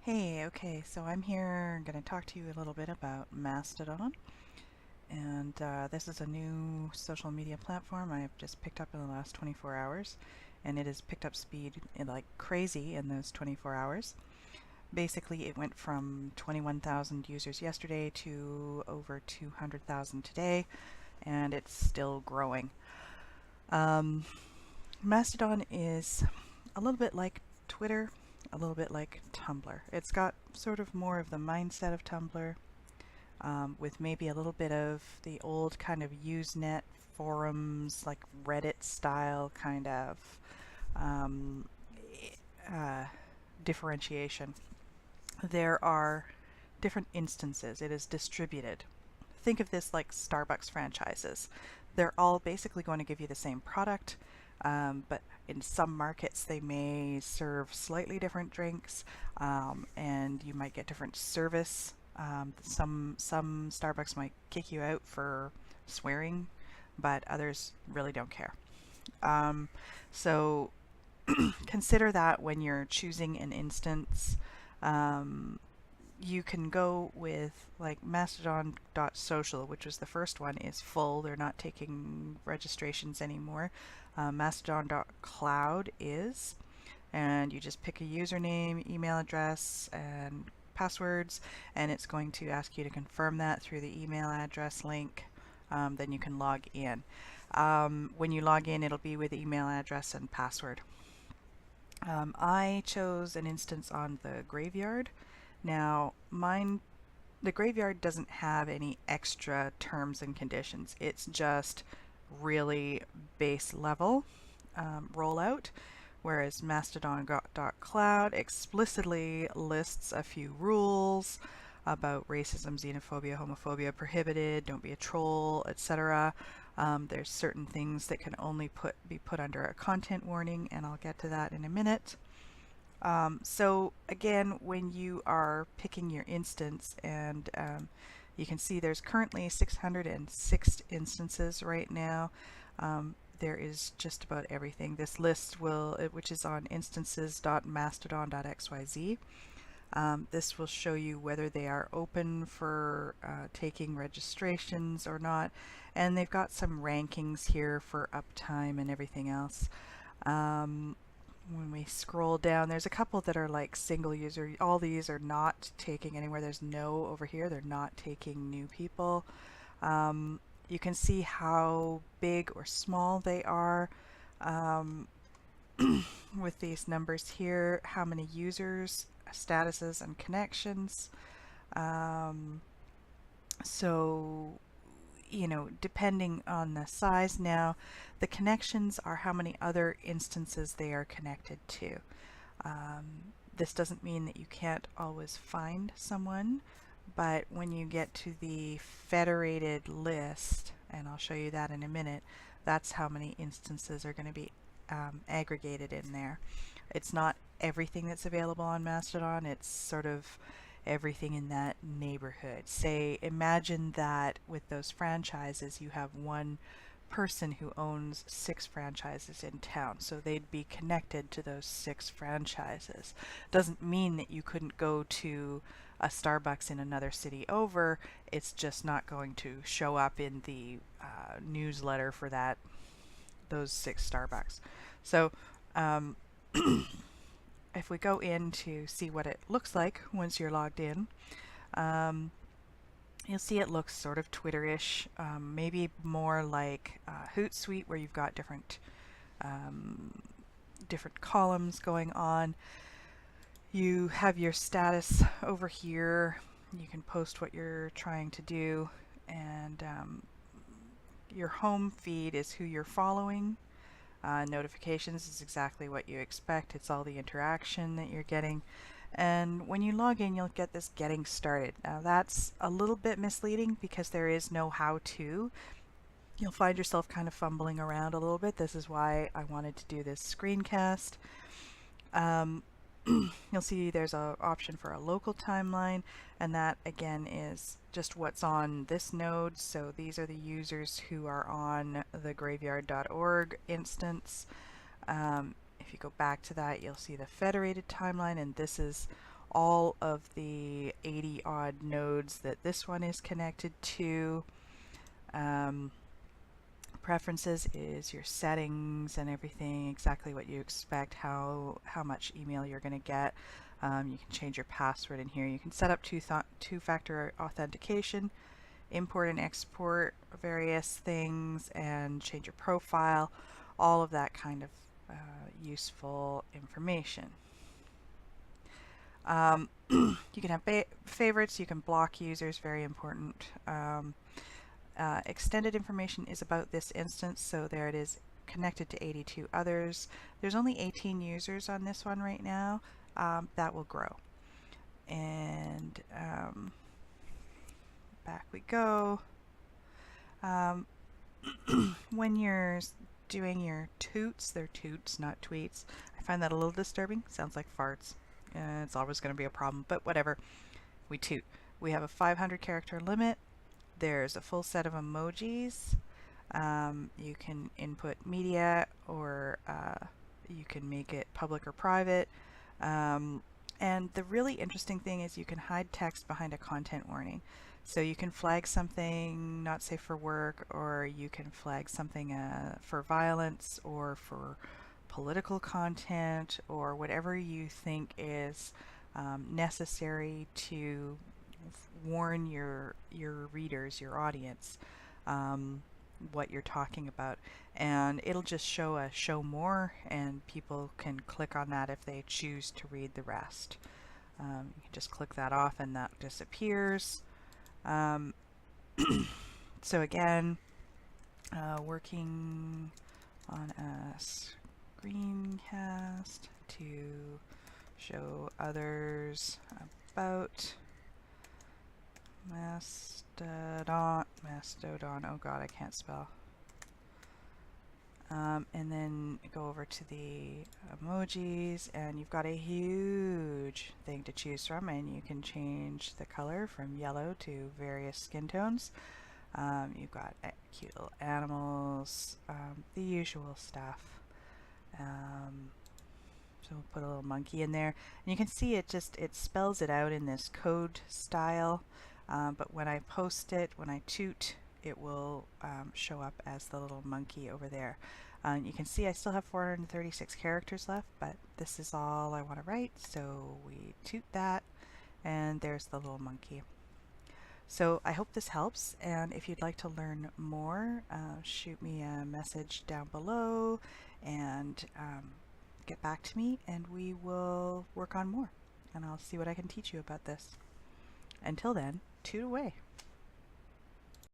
Hey, okay, so I'm here going to talk to you a little bit about Mastodon. And this is a new social media platform I've just picked up in the last 24 hours. And it has picked up speed like crazy in those 24 hours. Basically, it went from 21,000 users yesterday to over 200,000 today, and it's still growing. Um, Mastodon is a little bit like Twitter, a little bit like Tumblr. It's got sort of more of the mindset of Tumblr, with maybe a little bit of the old kind of Usenet forums, like Reddit style kind of um, uh, differentiation. There are different instances. It is distributed. Think of this like Starbucks franchises. They're all basically going to give you the same product, but in some markets they may serve slightly different drinks, and you might get different service. Some Starbucks might kick you out for swearing, but others really don't care. So consider that when you're choosing an instance. Um, you can go with like Mastodon.social, which was the first one, is full. They're not taking registrations anymore. Mastodon.cloud is, and you just pick a username, email address, and passwords, and it's going to ask you to confirm that through the email address link. Then you can log in. When you log in, it'll be with email address and password. I chose an instance on the Graveyard. Now, the Graveyard doesn't have any extra terms and conditions. It's just really base level rollout, whereas Mastodon.cloud explicitly lists a few rules about racism, xenophobia, homophobia prohibited, don't be a troll, etc. There's certain things that can only be put under a content warning, and I'll get to that in a minute. So again, when you are picking your instance, and you can see there's currently 606 instances right now. There is just about everything. This list which is on instances.mastodon.xyz. This will show you whether they are open for taking registrations or not, and they've got some rankings here for uptime and everything else. When we scroll down, there's a couple that are like single user. All these are not taking anywhere. There's no over here. They're not taking new people. You can see how big or small they are with these numbers here, how many users, statuses, and connections. So depending on the size now, the connections are how many other instances they are connected to. This doesn't mean that you can't always find someone, but when you get to the federated list, and I'll show you that in a minute, that's how many instances are going to be aggregated in there. It's not everything that's available on Mastodon, it's sort of everything in that neighborhood. Say, imagine that with those franchises you have one person who owns 6 franchises in town, so they'd be connected to those 6 franchises. Doesn't mean that you couldn't go to a Starbucks in another city over, it's just not going to show up in the newsletter for those 6 Starbucks. So if we go in to see what it looks like once you're logged in, you'll see it looks sort of Twitter-ish, maybe more like Hootsuite, where you've got different columns going on. You have your status over here. You can post what you're trying to do, and your home feed is who you're following. Notifications is exactly what you expect. It's all the interaction that you're getting. And when you log in, you'll get this getting started. Now that's a little bit misleading because there is no how-to. You'll find yourself kind of fumbling around a little bit. This is why I wanted to do this screencast. You'll see there's an option for a local timeline, and that again is just what's on this node. So these are the users who are on the graveyard.org instance. If you go back to that, you'll see the federated timeline, and this is all of the 80 odd nodes that this one is connected to. Preferences is your settings and everything, exactly what you expect, how much email you're going to get. You can change your password in here. You can set up two-factor authentication, import and export various things, and change your profile, all of that kind of useful information. You can have favorites, you can block users, very important. Extended information is about this instance, so there it is, connected to 82 others. There's only 18 users on this one right now. That will grow. And back we go. When you're doing your toots, they're toots, not tweets. I find that a little disturbing. Sounds like farts. It's always going to be a problem, but whatever. We toot. We have a 500 character limit. There's a full set of emojis. You can input media, or you can make it public or private. And the really interesting thing is you can hide text behind a content warning. So you can flag something not safe for work, or you can flag something for violence or for political content, or whatever you think is necessary to warn your readers, your audience, what you're talking about. And it'll just show a show more, and people can click on that if they choose to read the rest. You can just click that off and that disappears. So again, working on a screencast to show others about Mastodon, oh god, I can't spell. And then go over to the emojis, and you've got a huge thing to choose from, and you can change the color from yellow to various skin tones. You've got cute little animals, the usual stuff. So we'll put a little monkey in there, and you can see it spells it out in this code style, but when I post it, when I toot, it will show up as the little monkey over there. You can see I still have 436 characters left, but this is all I want to write, so we toot that, and there's the little monkey. So I hope this helps, and if you'd like to learn more, shoot me a message down below and get back to me, and we will work on more, and I'll see what I can teach you about this. Until then, toot away.